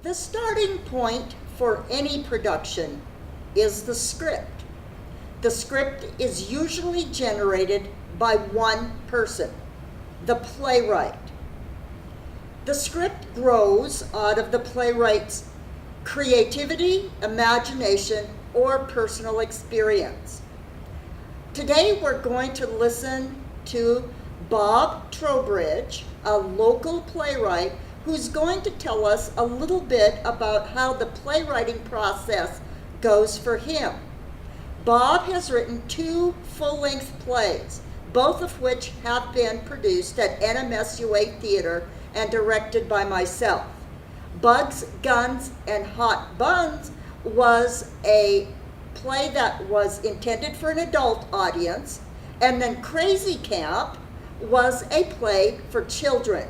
The starting point for any production is the script. The script is usually generated by one person, the playwright. The script grows out of the playwright's creativity, imagination, or personal experience. Today we're going to listen to Bob Trowbridge, a local playwright who's going to tell us a little bit about how the playwriting process goes for him. Bob has written 2 full-length plays, both of which have been produced at NMSUA Theater and directed by myself. Bugs, Guns, and Hot Buns was a play that was intended for an adult audience, and then Crazy Camp was a play for children.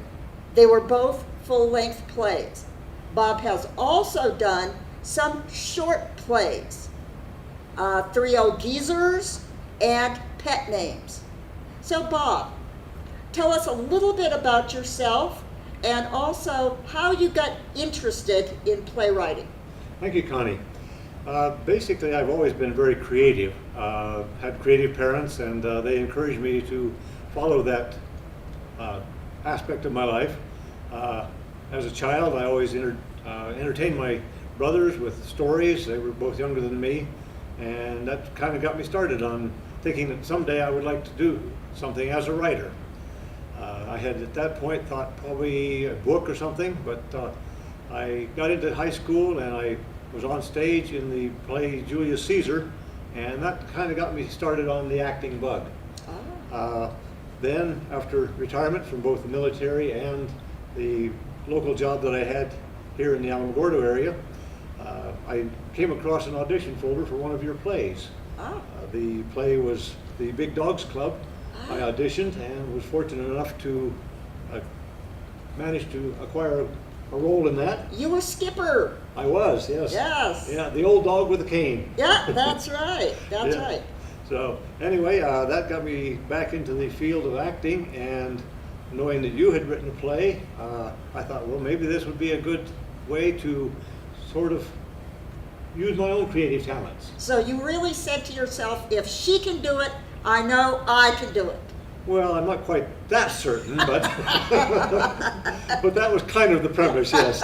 They were both full-length plays. Bob has also done some short plays, 3 Old Geezers and Pet Names. So Bob, tell us a little bit about yourself and also how you got interested in playwriting. Thank you, Connie. Basically, I've always been very creative. Had creative parents, and they encouraged me to follow that aspect of my life. As a child, I always entertained my brothers with stories. They were both younger than me, and that kind of got me started on thinking that someday I would like to do something as a writer. I had at that point thought probably a book or something, but I got into high school and I was on stage in the play Julius Caesar, and that kind of got me started on the acting bug. Then, after retirement from both the military and the local job that I had here in the Alamogordo area, I came across an audition folder for one of your plays. The play was The Big Dogs Club. I auditioned and was fortunate enough to manage to acquire a role in that. You were Skipper. I was, yes. Yes. Yeah, the old dog with a cane. Yeah, that's right. That's right. So anyway, that got me back into the field of acting, and knowing that you had written a play, I thought, well, maybe this would be a good way to sort of use my own creative talents. So you really said to yourself, if she can do it, I know I can do it. Well, I'm not quite that certain, but but that was kind of the premise, yes.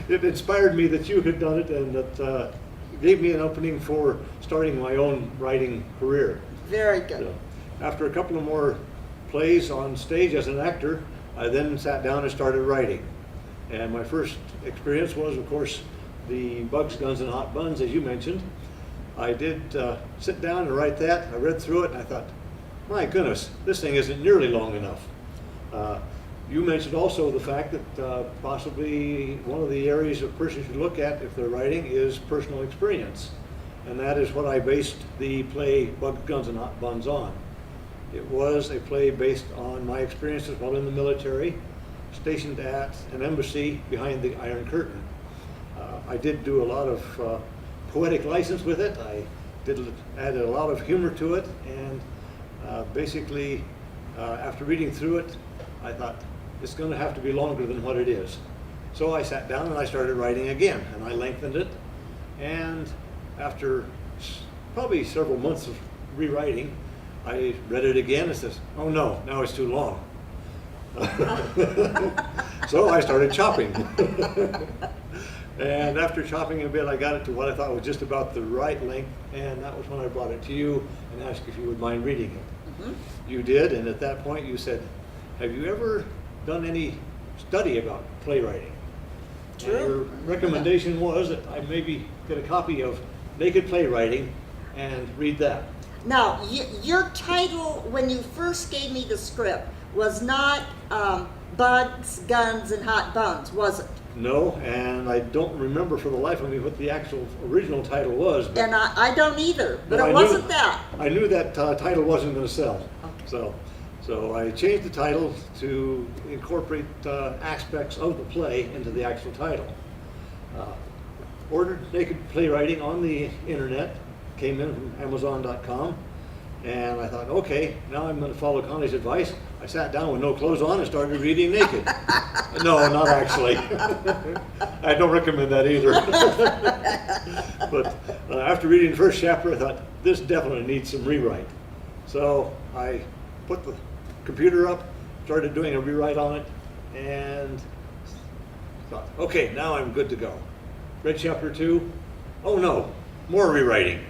It inspired me that you had done it, and that gave me an opening for starting my own writing career. Very good. So, after a couple of more plays on stage as an actor, I then sat down and started writing. And my first experience was, of course, the Bugs, Guns, and Hot Buns, as you mentioned. I did sit down and write that. I read through it and I thought, my goodness, this thing isn't nearly long enough. You mentioned also the fact that possibly one of the areas a person should look at if they're writing is personal experience. And that is what I based the play Bugs, Guns, and Hot Buns on. It was a play based on my experiences while in the military, stationed at an embassy behind the Iron Curtain. I did do a lot of poetic license with it. I added a lot of humor to it, and basically, after reading through it, I thought, it's going to have to be longer than what it is. So I sat down and I started writing again, and I lengthened it, and after probably several months of rewriting, I read it again and says, oh no, now it's too long. So I started chopping. And after chopping a bit, I got it to what I thought was just about the right length, and that was when I brought it to you and asked if you would mind reading it. Mm-hmm. You did, and at that point you said, have you ever done any study about playwriting? True. And your recommendation was that I maybe get a copy of Naked Playwriting and read that. Now, your title when you first gave me the script was not Bugs, Guns, and Hot Buns, was it? No, and I don't remember for the life of me what the actual original title was. But and I don't either, but it wasn't that. I knew that title wasn't going to sell. Okay. So I changed the title to incorporate aspects of the play into the actual title. Ordered Naked Playwriting on the internet, came in from Amazon.com, And I thought, okay, now I'm going to follow Connie's advice. I sat down with no clothes on and started reading naked. No, not actually. I don't recommend that either. But after reading the first chapter, I thought, this definitely needs some rewrite. So I put the computer up, started doing a rewrite on it, and thought, okay, now I'm good to go. Read chapter 2. Oh no, more rewriting.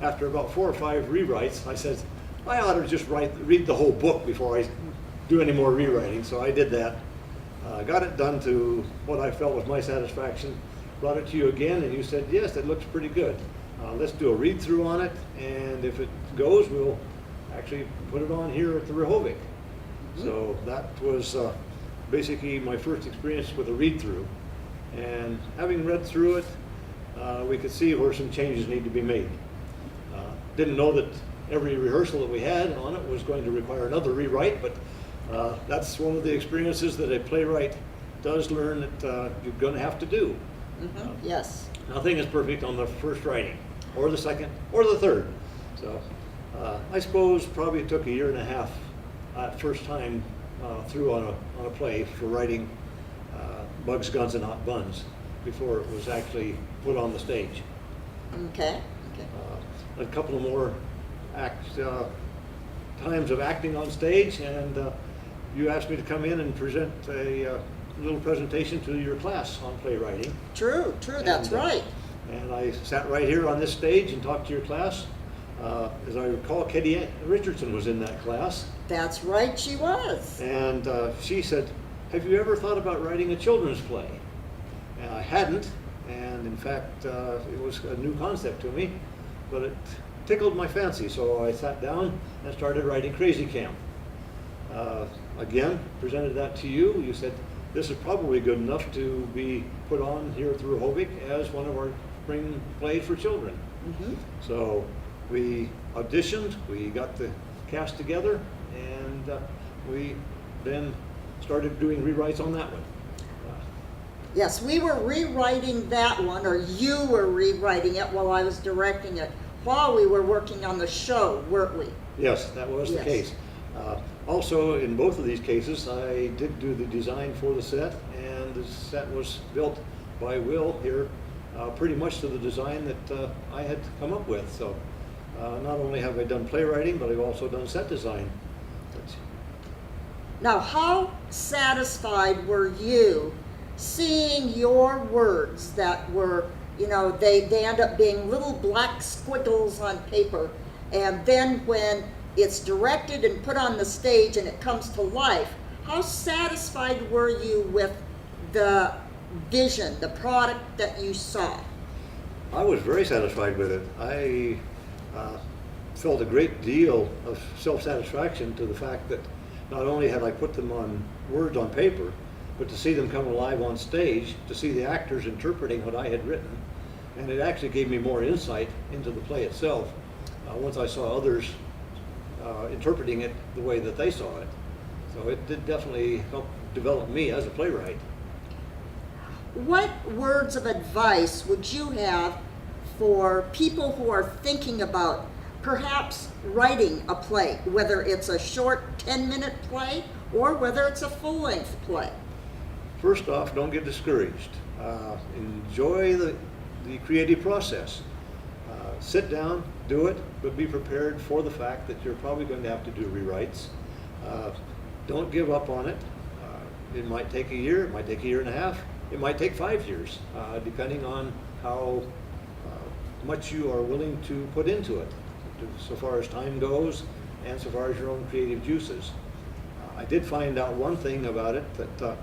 After about 4 or 5 rewrites, I said, I ought to just read the whole book before I do any more rewriting. So I did that. Got it done to what I felt was my satisfaction. Brought it to you again, and you said, yes, it looks pretty good. Let's do a read through on it, and if it goes, we'll actually put it on here at the Rehoboth. So that was basically my first experience with a read through. And having read through it, we could see where some changes need to be made. Didn't know that every rehearsal that we had on it was going to require another rewrite, but that's one of the experiences that a playwright does learn that you're going to have to do. Yes. Nothing is perfect on the first writing, or the second, or the third. So I suppose probably it took 1.5 years first time through on a play for writing Bugs, Guns, and Hot Buns before it was actually put on the stage. Okay. A couple of more times of acting on stage, and you asked me to come in and present a little presentation to your class on playwriting. True, that's right. And I sat right here on this stage and talked to your class. As I recall, Katie Richardson was in that class. That's right, she was. And she said, have you ever thought about writing a children's play? And I hadn't, and in fact, it was a new concept to me, but it tickled my fancy, so I sat down and started writing Crazy Camp. Again, presented that to you. You said, this is probably good enough to be put on here at the Rehoboth as one of our spring plays for children. So we auditioned, we got the cast together, and we then started doing rewrites on that one. Yes, we were rewriting that one, or you were rewriting it while I was directing it, while we were working on the show, weren't we? Yes, that was the case. Also, in both of these cases, I did do the design for the set, and the set was built by Will here, pretty much to the design that I had come up with. So not only have I done playwriting, but I've also done set design. Now, how satisfied were you seeing your words that were, they end up being little black squiggles on paper, and then when it's directed and put on the stage and it comes to life, how satisfied were you with the vision, the product that you saw? I was very satisfied with it. I felt a great deal of self-satisfaction to the fact that not only had I put them on words on paper, but to see them come alive on stage, to see the actors interpreting what I had written, and it actually gave me more insight into the play itself once I saw others interpreting it the way that they saw it. So it did definitely help develop me as a playwright. What words of advice would you have for people who are thinking about perhaps writing a play, whether it's a short 10-minute play or whether it's a full-length play? First off, don't get discouraged. Enjoy the creative process. Sit down, do it, but be prepared for the fact that you're probably going to have to do rewrites. Don't give up on it. It might take a year, it might take 1.5 years, it might take 5 years, depending on how much you are willing to put into it, so far as time goes and so far as your own creative juices. I did find out one thing about it, that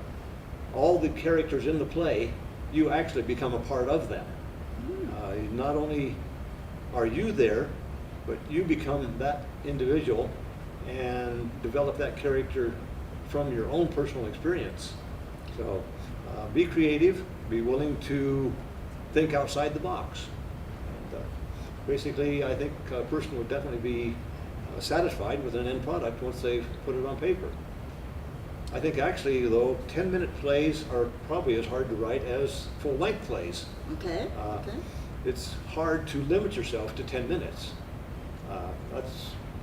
all the characters in the play, you actually become a part of them. Not only are you there, but you become that individual and develop that character from your own personal experience. So be creative, be willing to think outside the box. And, basically, I think a person would definitely be satisfied with an end product once they've put it on paper. I think actually, though, 10-minute plays are probably as hard to write as full-length plays. Okay. It's hard to limit yourself to 10 minutes.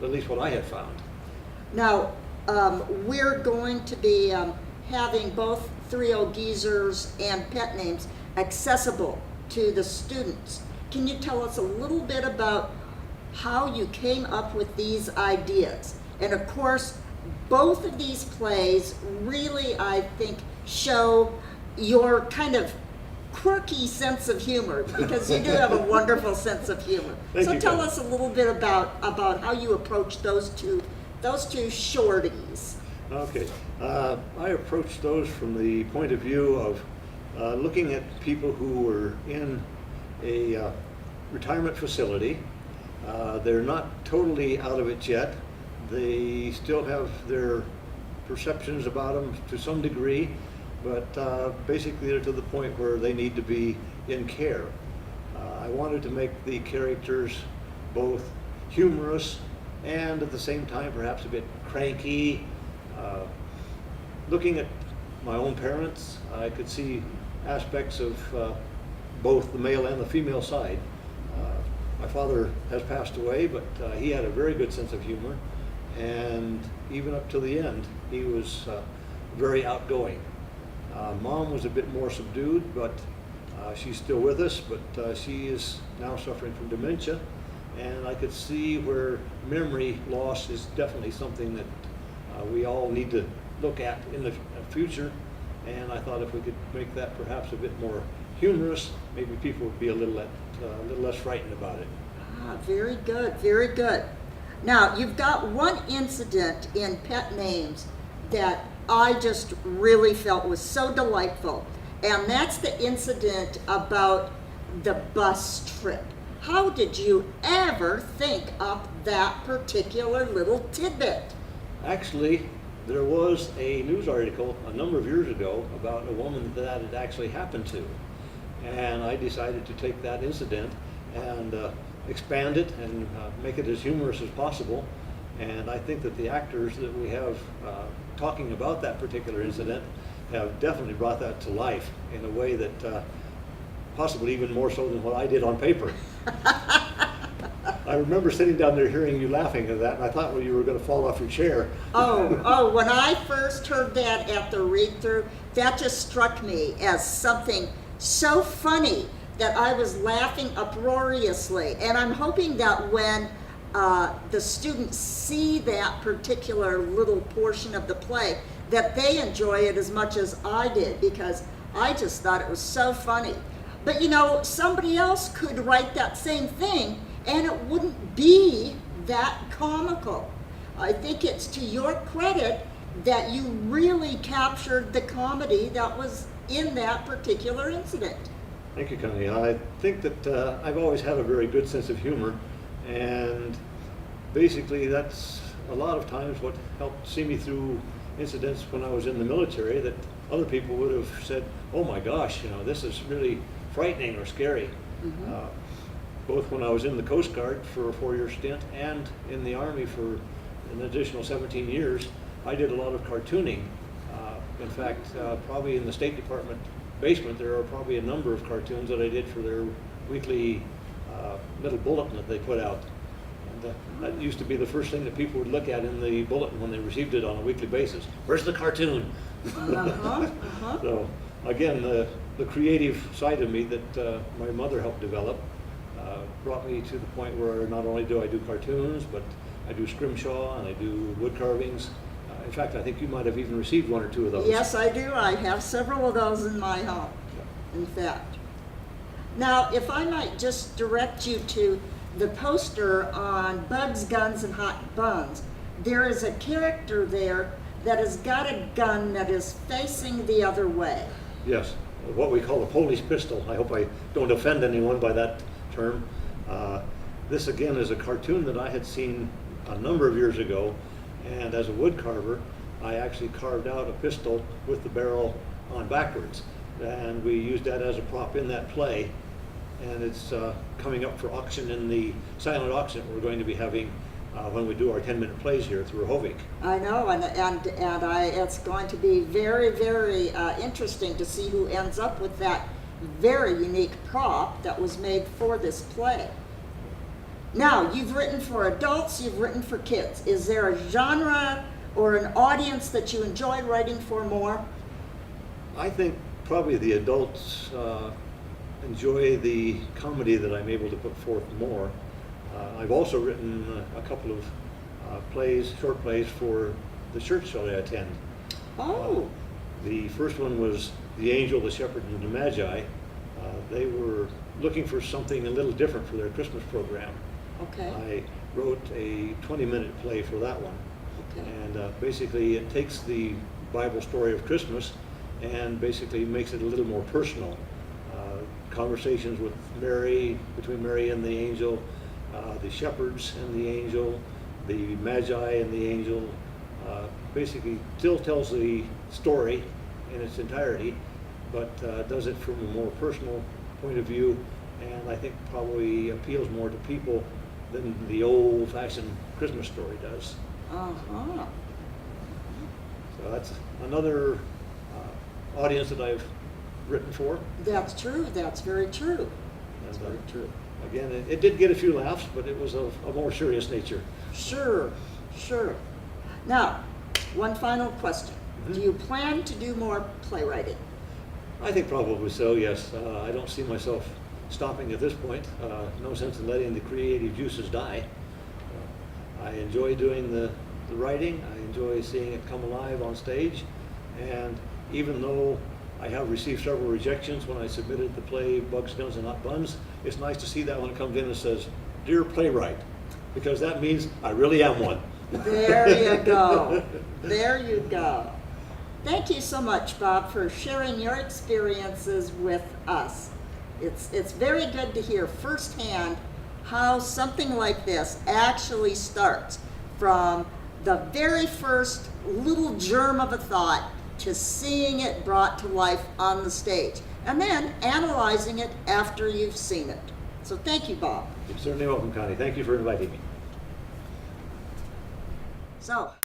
at least what I had found. Now, we're going to be having both 3-0 geezers and pet names accessible to the students. Can you tell us a little bit about how you came up with these ideas? And of course, both of these plays really, I think, show your kind of quirky sense of humor, because you do have a wonderful sense of humor. Thank you, Tell Connie. us a little bit about how you approached those two shorties. Okay, I approached those from the point of view of looking at people who were in a retirement facility. They're not totally out of it yet. They still have their perceptions about them to some degree, but basically they're to the point where they need to be in care. I wanted to make the characters both humorous and at the same time perhaps a bit cranky. Looking at my own parents, I could see aspects of both the male and the female side. My father has passed away, but he had a very good sense of humor, and even up to the end, he was very outgoing. Mom was a bit more subdued, but she's still with us, but she is now suffering from dementia, and I could see where memory loss is definitely something that we all need to look at in the future, and I thought if we could make that perhaps a bit more humorous, maybe people would be a little less frightened about it. Very good, very good. Now, you've got one incident in Pet Names that I just really felt was so delightful, and that's the incident about the bus trip. How did you ever think up that particular little tidbit? Actually, there was a news article a number of years ago about a woman that had actually happened to, and I decided to take that incident and expand it and make it as humorous as possible. And I think that the actors that we have talking about that particular incident have definitely brought that to life in a way that possibly even more so than what I did on paper. I remember sitting down there hearing you laughing at that, and I thought, well, you were going to fall off your chair. When I first heard that at the read-through, that just struck me as something so funny that I was laughing uproariously. And I'm hoping that when the students see that particular little portion of the play, that they enjoy it as much as I did, because I just thought it was so funny. But you know, somebody else could write that same thing and it wouldn't be that comical. I think it's to your credit that you really captured the comedy that was in that particular incident. Thank you, Connie. I think that I've always had a very good sense of humor, and basically that's a lot of times what helped see me through incidents when I was in the military that other people would have said, oh my gosh, you know, this is really frightening or scary. Mm-hmm. Both when I was in the Coast Guard for a 4-year stint and in the Army for an additional 17 years, I did a lot of cartooning. In fact, probably in the State Department basement, there are probably a number of cartoons that I did for their weekly little bulletin that they put out. And that used to be the first thing that people would look at in the bulletin when they received it on a weekly basis. Where's the cartoon? So again, the creative side of me that my mother helped develop brought me to the point where not only do I do cartoons, but I do scrimshaw and I do wood carvings. In fact, I think you might have even received 1 or 2 of those. Yes, I do. I have several of those in my home, in fact. Now, if I might just direct you to the poster on Bugs, Guns, and Hot Buns, there is a character there that has got a gun that is facing the other way. Yes, what we call a police pistol. I hope I don't offend anyone by that term. This again is a cartoon that I had seen a number of years ago, and as a wood carver, I actually carved out a pistol with the barrel on backwards, and we used that as a prop in that play, and it's coming up for auction in the silent auction we're going to be having when we do our 10-minute plays here through Rehovig. I know, and it's going to be very, very interesting to see who ends up with that very unique prop that was made for this play. Now, you've written for adults, you've written for kids. Is there a genre or an audience that you enjoy writing for more? I think probably the adults enjoy the comedy that I'm able to put forth more. I've also written a couple of plays, short plays for the church that I attend. Oh, The first one was The Angel, the Shepherd, and the Magi. They were looking for something a little different for their Christmas program. okay, I wrote a 20-minute play for that one. okay. And basically it takes the Bible story of Christmas and basically makes it a little more personal. Conversations with Mary, between Mary and the angel, the shepherds and the angel, the Magi and the angel, basically still tells the story in its entirety, but does it from a more personal point of view, and I think probably appeals more to people than the old-fashioned Christmas story does. Uh-huh. So that's another audience that I've written for. That's true, that's very true. That's And, very true. Again, it did get a few laughs, but it was of a more serious nature. Sure, sure. Now, one final question. Do you plan to do more playwriting? I think probably so, yes. I don't see myself stopping at this point. No sense in letting the creative juices die. I enjoy doing the writing. I enjoy seeing it come alive on stage. And even though I have received several rejections when I submitted the play Bugs, Guns, and Hot Buns, it's nice to see that one comes in and says, "Dear Playwright," because that means I really am one. There you go. There you go. Thank you so much, Bob, for sharing your experiences with us. It's very good to hear firsthand how something like this actually starts from the very first little germ of a thought to seeing it brought to life on the stage, and then analyzing it after you've seen it. So thank you, Bob. You're certainly welcome, Connie. Thank you for inviting me. So.